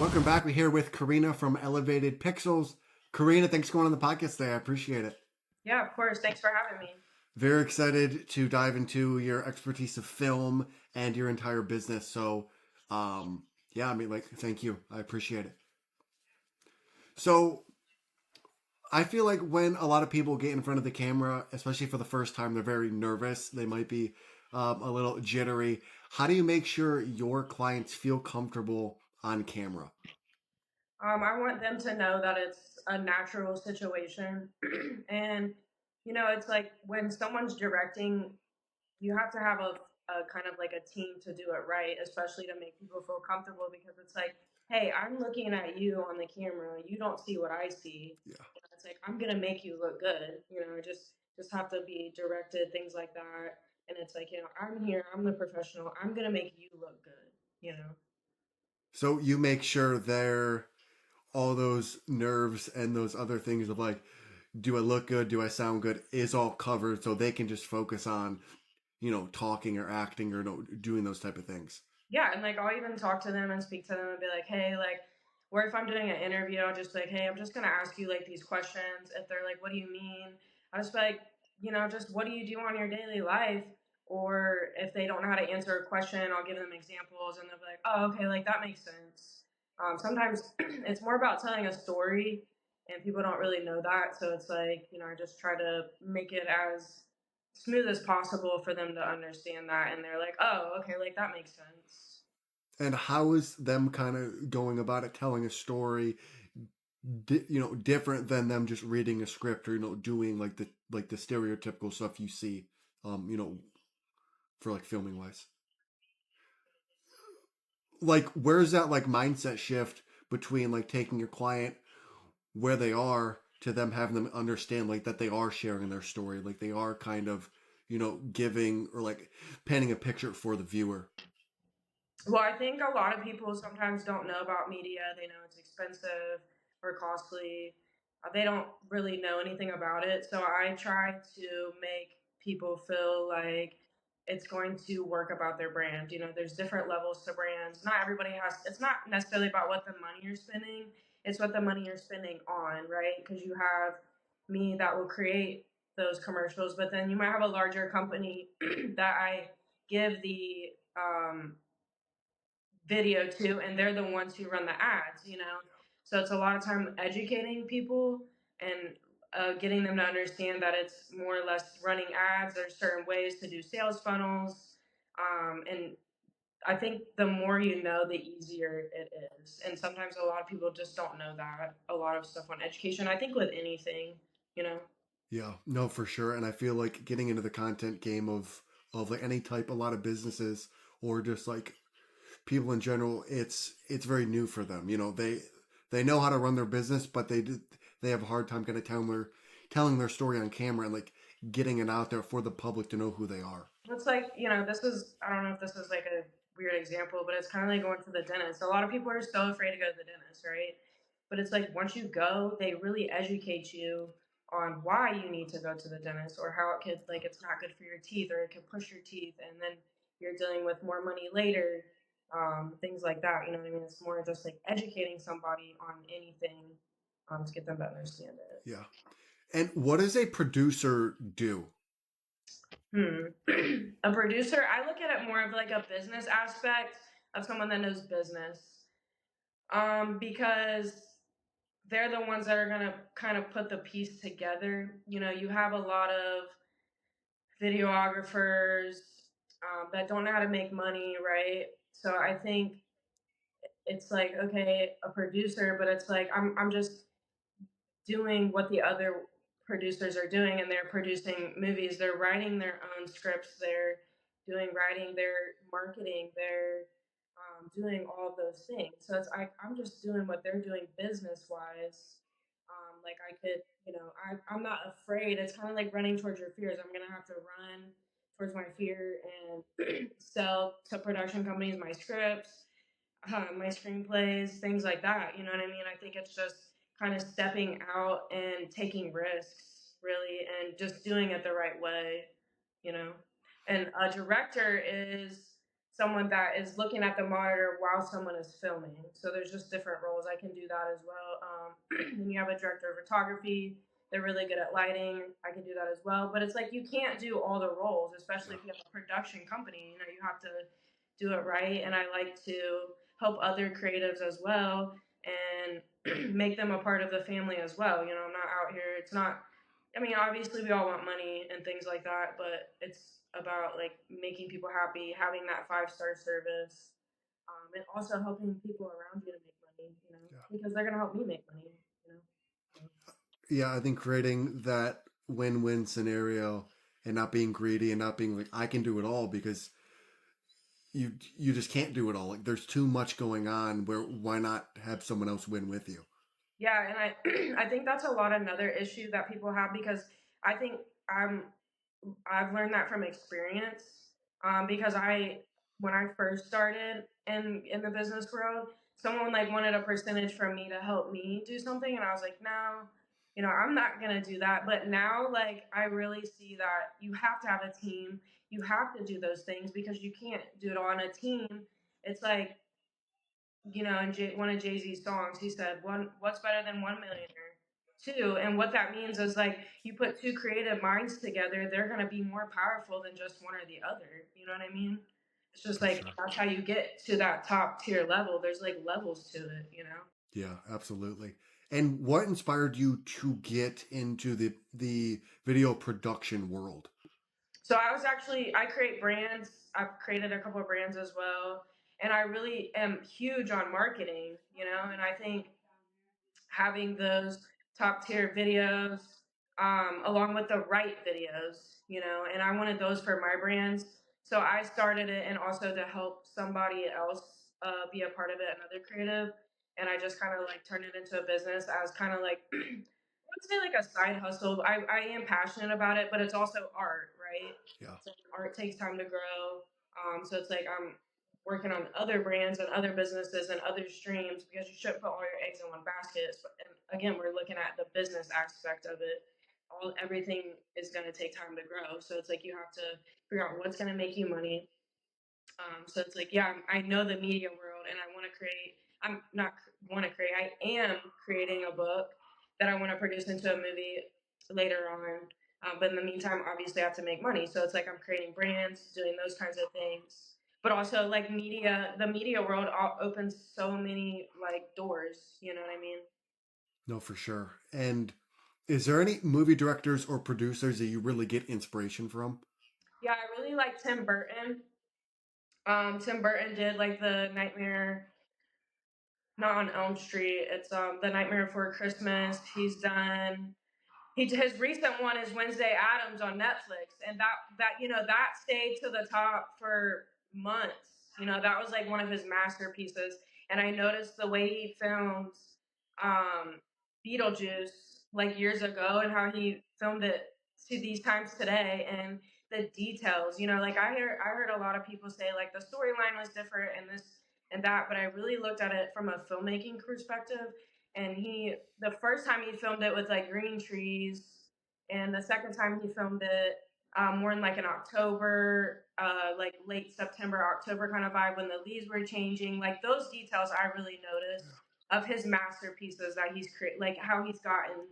Welcome back. We're here with Corrina from Elev8ted Pixels. Corrina, thanks for going on the podcast today. I appreciate it. Yeah, of course. Thanks for having me. Very excited to dive into your expertise of film and your entire business. So, yeah, thank you. I appreciate it. So, I feel like when a lot of people get in front of the camera, especially for the first time, they're very nervous. They might be a little jittery. How do you make sure your clients feel comfortable on camera? I want them to know that it's a natural situation. And, it's like when someone's directing, you have to have a kind of like a team to do it right, especially to make people feel comfortable because it's like, hey, I'm looking at you on the camera. You don't see what I see. Yeah. It's like, I'm going to make you look good. Just have to be directed, things like that. And it's like, I'm here. I'm the professional. I'm going to make you look good. So you make sure they're all those nerves and those other things of like, do I look good? Do I sound good? Is all covered so they can just focus on, talking or acting or doing those type of things. Yeah, and like I'll even talk to them and speak to them and be like, hey, like, or if I'm doing an interview, I'll just be like, hey, I'm just gonna ask you like these questions. If they're like, what do you mean? I'll just be like, just what do you do on your daily life? Or if they don't know how to answer a question, I'll give them examples and they'll be like, oh, okay, like that makes sense. Sometimes it's more about telling a story and people don't really know that. So it's like, I just try to make it as smooth as possible for them to understand that. And they're like, oh, okay, like that makes sense. And how is them kind of going about it, telling a story, different than them just reading a script or doing like the stereotypical stuff you see, for like filming wise. Like, where's that like mindset shift between like taking your client where they are to them having them understand like that they are sharing their story, like they are kind of giving or like painting a picture for the viewer. Well, I think a lot of people sometimes don't know about media. They know it's expensive or costly. They don't really know anything about it. So I try to make people feel like it's going to work about their brand. There's different levels to brands. Not everybody has, it's not necessarily about what the money you're spending, it's what the money you're spending on, right? Because you have me that will create those commercials, but then you might have a larger company that I give the, video to, and they're the ones who run the ads. So it's a lot of time educating people and getting them to understand that it's more or less running ads. There's certain ways to do sales funnels, and I think the more you know, the easier it is. And sometimes a lot of people just don't know that. A lot of stuff on education, I think with anything. Yeah, no, for sure. And I feel like getting into the content game of like any type, a lot of businesses or just like people in general, it's very new for them. They know how to run their business, but they have a hard time kind of telling their story on camera and like getting it out there for the public to know who they are. It's like, this is, I don't know if this is like a weird example, but it's kind of like going to the dentist. A lot of people are so afraid to go to the dentist, right? But it's like once you go, they really educate you on why you need to go to the dentist or how it could, like, it's not good for your teeth or it could push your teeth. And then you're dealing with more money later, things like that. You know what I mean? It's more just like educating somebody on anything to get them to understand it. Yeah. And what does a producer do? A producer, I look at it more of like a business aspect of someone that knows business. Because they're the ones that are gonna kind of put the piece together. You have a lot of videographers that don't know how to make money, right? So I think it's like, okay, a producer, but it's like I'm just doing what the other producers are doing, and they're producing movies. They're writing their own scripts. They're doing writing. They're marketing. They're doing all of those things. So it's I'm just doing what they're doing business wise. Like I could, I'm not afraid. It's kind of like running towards your fears. I'm gonna have to run towards my fear and sell to production companies my scripts, my screenplays, things like that. You know what I mean? I think it's just kind of stepping out and taking risks, really, and just doing it the right way, you know? And a director is someone that is looking at the monitor while someone is filming. So there's just different roles. I can do that as well. Then you have a director of photography. They're really good at lighting. I can do that as well. But it's like you can't do all the roles, especially Yeah. if you have a production company. You know, you have to do it right. And I like to help other creatives as well and make them a part of the family as well. You know, I'm not out here. It's not. I mean, obviously we all want money and things like that, but it's about like making people happy, having that 5-star service, and also helping people around you to make money. You know, Yeah. because they're gonna help me make money. You know. So. Yeah, I think creating that win-win scenario and not being greedy and not being like I can do it all because you just can't do it all. Like there's too much going on where why not have someone else win with you? Yeah, and I I think that's a lot another issue that people have because I think I'm I've learned that from experience. Because I when I first started in the business world, someone like wanted a percentage from me to help me do something, and I was like, no, you know, I'm not gonna do that. But now, like, I really see that you have to have a team. You have to do those things because you can't do it on a team. It's like you know, in one of Jay Z's songs, he said, "One, what's better than 1 millionaire? Two." And what that means is like you put two creative minds together, they're gonna be more powerful than just one or the other. You know what I mean? It's just For like sure. that's how you get to that top tier level. There's like levels to it, you know. Yeah, absolutely. And what inspired you to get into the video production world? So I create brands. I've created a couple of brands as well, and I really am huge on marketing. You know, and I think having those top tier videos along with the right videos, you know, and I wanted those for my brands. So I started it and also to help somebody else be a part of it, another creative. And I just kind of like turned it into a business as kind of like, I wouldn't say like a side hustle. I am passionate about it, but it's also art, right? Yeah. So art takes time to grow. So it's like I'm working on other brands and other businesses and other streams because you shouldn't put all your eggs in one basket. And again, we're looking at the business aspect of it. Everything is going to take time to grow. So it's like you have to figure out what's going to make you money. So it's like, yeah, I know the media world and I want to create, I'm not want to create, I am creating a book that I want to produce into a movie later on. But in the meantime, obviously, I have to make money. So it's like I'm creating brands, doing those kinds of things. But also, like media, the media world opens so many like doors. You know what I mean? No, for sure. And is there any movie directors or producers that you really get inspiration from? Yeah, I really like Tim Burton. Tim Burton did like the Nightmare, not on Elm Street. It's the Nightmare Before Christmas. He's done his recent one is Wednesday Adams on Netflix, and that you know that stayed to the top for months. You know that was like one of his masterpieces, and I noticed the way he filmed um, Beetlejuice like years ago, and how he filmed it to these times today, and the details. You know, like I heard a lot of people say like the storyline was different and this and that, but I really looked at it from a filmmaking perspective and the first time he filmed it with like green trees, and the second time he filmed it more in like an October, like late September, October kind of vibe when the leaves were changing. Like those details I really noticed of his masterpieces that he's created, like how he's gotten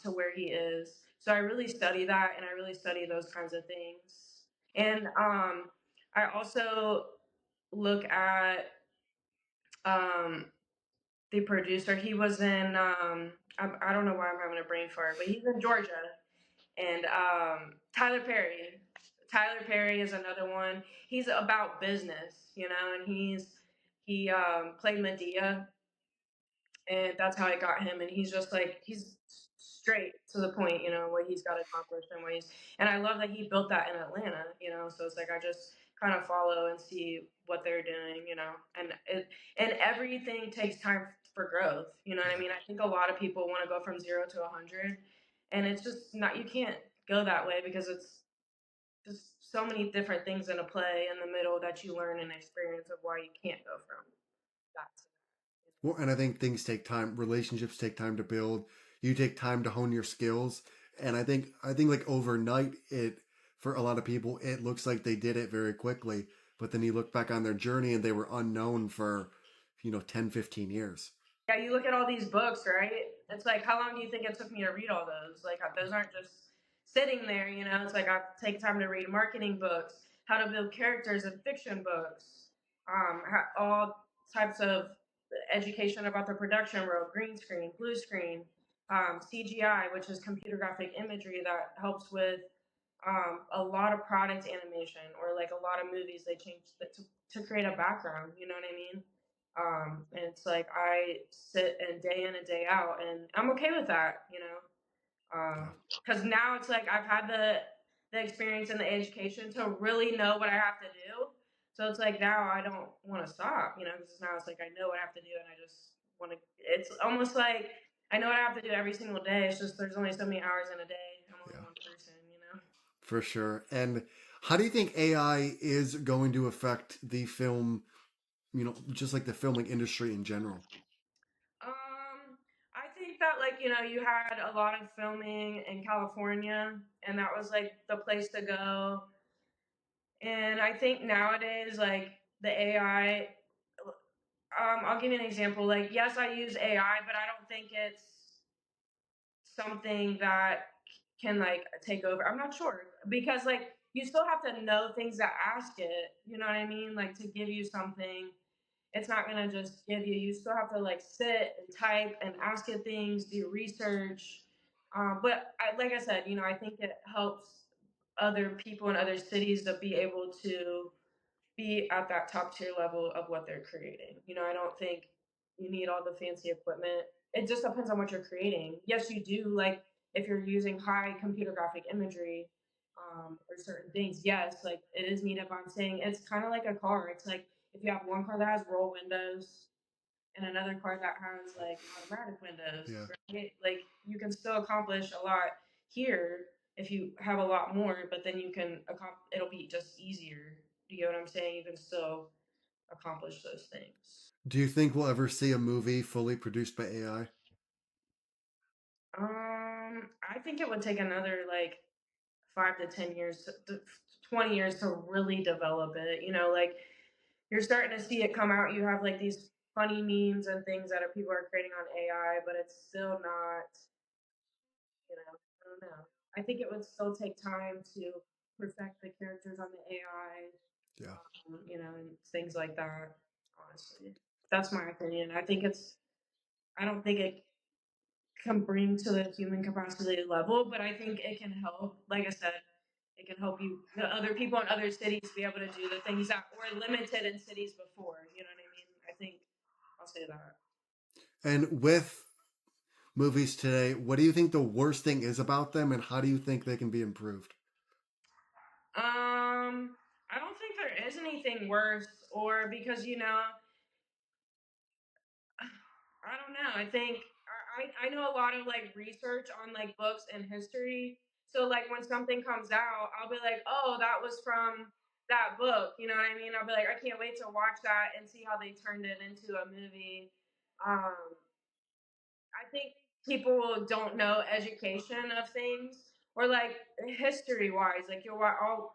to where he is. So I really study that, and I really study those kinds of things. And I also look at um, the producer. He was in I don't know why I'm having a brain fart, but he's in Georgia. And Tyler Perry. Tyler Perry is another one. He's about business, you know, and he played Medea, and that's how I got him. And he's just like he's straight to the point, you know, what he's got accomplished and what he's. And I love that he built that in Atlanta, you know. So it's like I just kind of follow and see what they're doing, you know. And everything takes time for growth. You know what I mean? I think a lot of people want to go from 0 to 100, and it's just not. You can't go that way because it's just so many different things in a play in the middle that you learn and experience of why you can't go from that to Well, and I think things take time. Relationships take time to build. You take time to hone your skills. And I think like overnight, it for a lot of people, it looks like they did it very quickly. but then you look back on their journey and they were unknown for 10, 15 years. Yeah, you look at all these books, right? It's like, how long do you think it took me to read all those? Like, those aren't just sitting there, you know? It's like I take time to read marketing books, how to build characters in fiction books, all types of education about the production world, green screen, blue screen, CGI, which is computer graphic imagery that helps with a lot of product animation, or like a lot of movies they change to create a background, you know what I mean? And it's like I sit and day in and day out, and I'm okay with that, you know, Yeah. because now it's like I've had the experience and the education to really know what I have to do. So it's like now I don't want to stop, you know, because now it's like I know what I have to do, and I just want to. It's almost like I know what I have to do every single day. It's just there's only so many hours in a day. I'm only Yeah, one person, you know. for sure. And how do you think AI is going to affect the film, just like the filming industry in general? I think that, like, you know, you had a lot of filming in California, and that was like the place to go. And I think nowadays, like the AI, I'll give you an example. Like, yes, I use AI, but I don't think it's something that can like take over. I'm not sure, because like you still have to know things to ask it. You know what I mean? Like, to give you something, it's not gonna just give you. You still have to like sit and type and ask it things, do research. But like I said, you know, I think it helps other people in other cities to be able to be at that top tier level of what they're creating. You know, I don't think you need all the fancy equipment. It just depends on what you're creating. Yes, you do. Like, if you're using high computer graphic imagery, or certain things, yes, like it is needed. But I'm saying it's kind of like a car. It's like if you have one car that has roll windows and another car that has like automatic windows, Yeah. right? Like, you can still accomplish a lot here if you have a lot more, but then you can it'll be just easier. Do you know what I'm saying? You can still accomplish those things. Do you think we'll ever see a movie fully produced by AI? I think it would take another like 5 to 10 years, 20 years to really develop it. You know, like you're starting to see it come out. You have like these funny memes and things that people are creating on AI, but it's still not, you know, I don't know. I think it would still take time to perfect the characters on the AI, Yeah. you know, and things like that. Honestly, that's my opinion. I don't think it can bring to the human capacity level, but I think it can help. Like I said, it can help you, the other people in other cities, be able to do the things that were limited in cities before. You know what I mean? I think I'll say that. And with movies today, what do you think the worst thing is about them, and how do you think they can be improved? I don't think there is anything worse, or because, you know, I don't know. I think I know a lot of like research on like books and history. So like when something comes out, I'll be like, oh, that was from that book. You know what I mean? I'll be like, I can't wait to watch that and see how they turned it into a movie. Um, I think people don't know education of things, or like history wise. Like I'll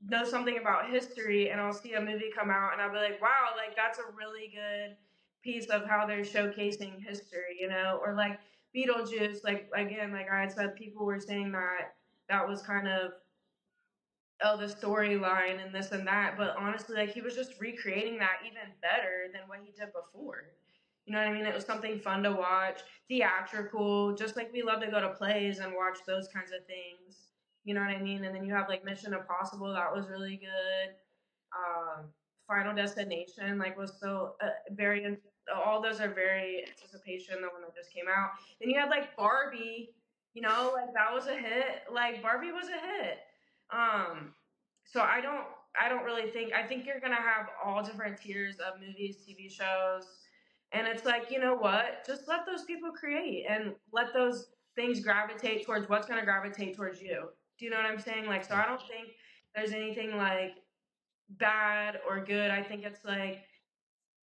know something about history and I'll see a movie come out and I'll be like, wow, like that's a really good piece of how they're showcasing history, you know? Or like Beetlejuice, like again, like I had said, people were saying that that was kind of, oh, the storyline and this and that, but honestly, like he was just recreating that even better than what he did before. You know what I mean? It was something fun to watch, theatrical, just like we love to go to plays and watch those kinds of things. You know what I mean? And then you have like Mission Impossible, that was really good. um, Final Destination, like, was so very. All those are very anticipation. The one that just came out. Then you had like Barbie. You know, like that was a hit. Like Barbie was a hit. Um, so I don't really think. I think you're gonna have all different tiers of movies, TV shows, and it's like, you know what? Just let those people create and let those things gravitate towards what's gonna gravitate towards you. Do you know what I'm saying? Like, so Yeah. I don't think there's anything like bad or good. I think it's like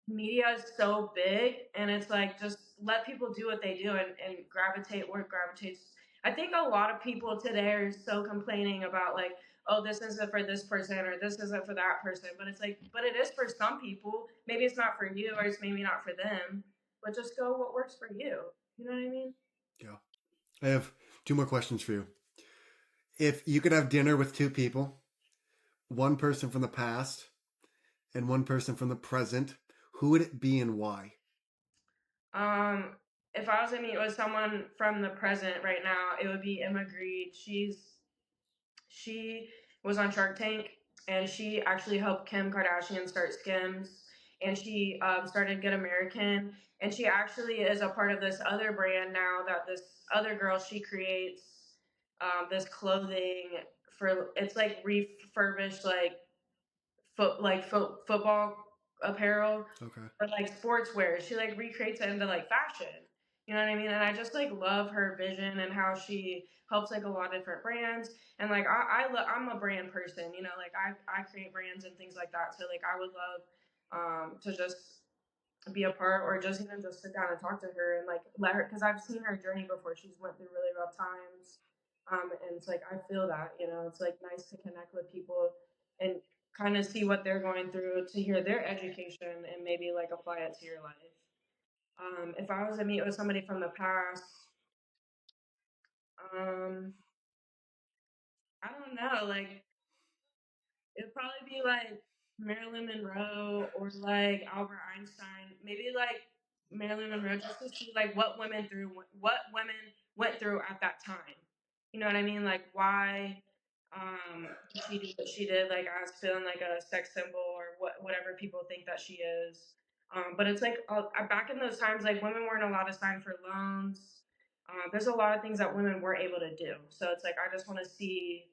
media is so big, and it's like just let people do what they do and gravitate where it gravitates. I think a lot of people today are so complaining about like, oh, this isn't for this person or this isn't for that person. But it's like, but it is for some people. Maybe it's not for you or it's maybe not for them. But just go what works for you. You know what I mean? Yeah. I have two more questions for you. If you could have dinner with two people, one person from the past and one person from the present, who would it be and why? Um, if I was to meet with someone from the present right now, it would be Emma Grede. She was on Shark Tank, and she actually helped Kim Kardashian start Skims, and she started Good American, and she actually is a part of this other brand now that this other girl she creates this clothing for. It's like refurbished football apparel Okay. or like sportswear. She like recreates it into like fashion. You know what I mean? And I just like love her vision and how she helps like a lot of different brands. And like I'm a brand person. You know, like I create brands and things like that. So like I would love to just be a part or just even just sit down and talk to her and like let her because I've seen her journey before. She's went through really rough times. And it's like I feel that, you know, it's like nice to connect with people and kind of see what they're going through to hear their education and maybe like apply it to your life. If I was to meet with somebody from the past, um, I don't know, like it'd probably be like Marilyn Monroe or like Albert Einstein. Maybe like Marilyn Monroe just to see like what women went through at that time. You know what I mean? Like why did she do what she did? Like as feeling like a sex symbol or whatever people think that she is. But it's like back in those times, like women weren't allowed to sign for loans. There's a lot of things that women weren't able to do. So it's like I just want to see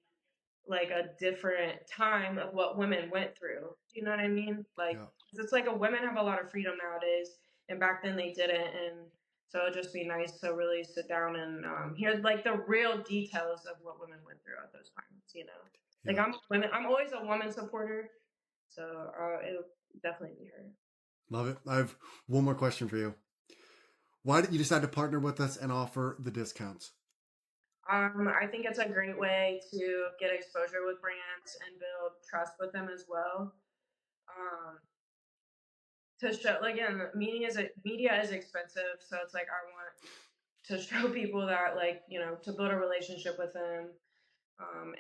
like a different time of what women went through. Do you know what I mean? Like, Yeah. 'cause it's like a women have a lot of freedom nowadays, and back then they didn't. And so it'd just be nice to really sit down and hear like the real details of what women went through at those times. You know, like Yeah. I'm always a woman supporter, so it would definitely be her. Love it. I have one more question for you. Why did you decide to partner with us and offer the discounts? I think it's a great way to get exposure with brands and build trust with them as well. Um, to show like, again, media is expensive, so it's like I want to show people that like to build a relationship with them,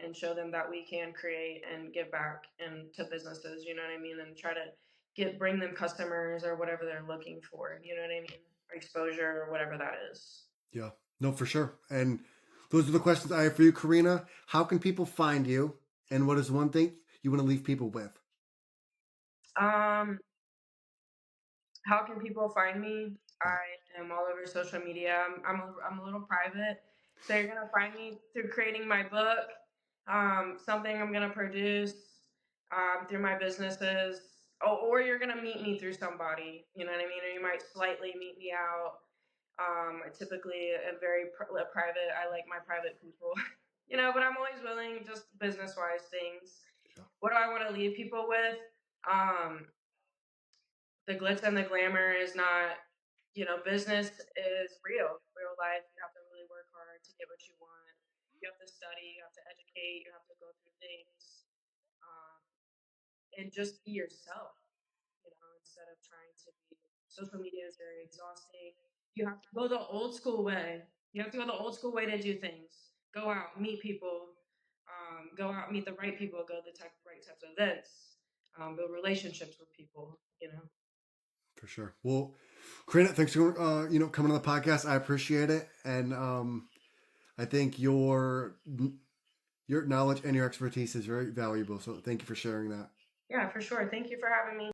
and show them that we can create and give back and to businesses, you know what I mean, and try to bring them customers or whatever they're looking for, you know what I mean, or exposure or whatever that is. Yeah. No, for sure. And those are the questions I have for you, Corrina. How can people find you? And what is one thing you want to leave people with? um How can people find me? Yeah. I am all over social media. I'm a little private, so you're gonna find me through creating my book, something I'm gonna produce, through my businesses, or you're gonna meet me through somebody. You know what I mean? Or you might slightly meet me out. I typically am very private. I like my private people, but I'm always willing, just business wise things. Yeah. What do I want to leave people with? Um, the glitz and the glamour is not, business is real life. You have to really work hard to get what you want. You have to study, you have to educate, you have to go through things, um, and just be yourself, instead of trying to be. Social media is very exhausting. You have to go the old school way. You have to go the old school way to do things. Go out, meet people, go out, meet the right people, go to the right types of events, build relationships with people, For sure. Well, Corrina, thanks for coming on the podcast. I appreciate it, and I think your knowledge and your expertise is very valuable. So thank you for sharing that. Yeah, for sure. Thank you for having me.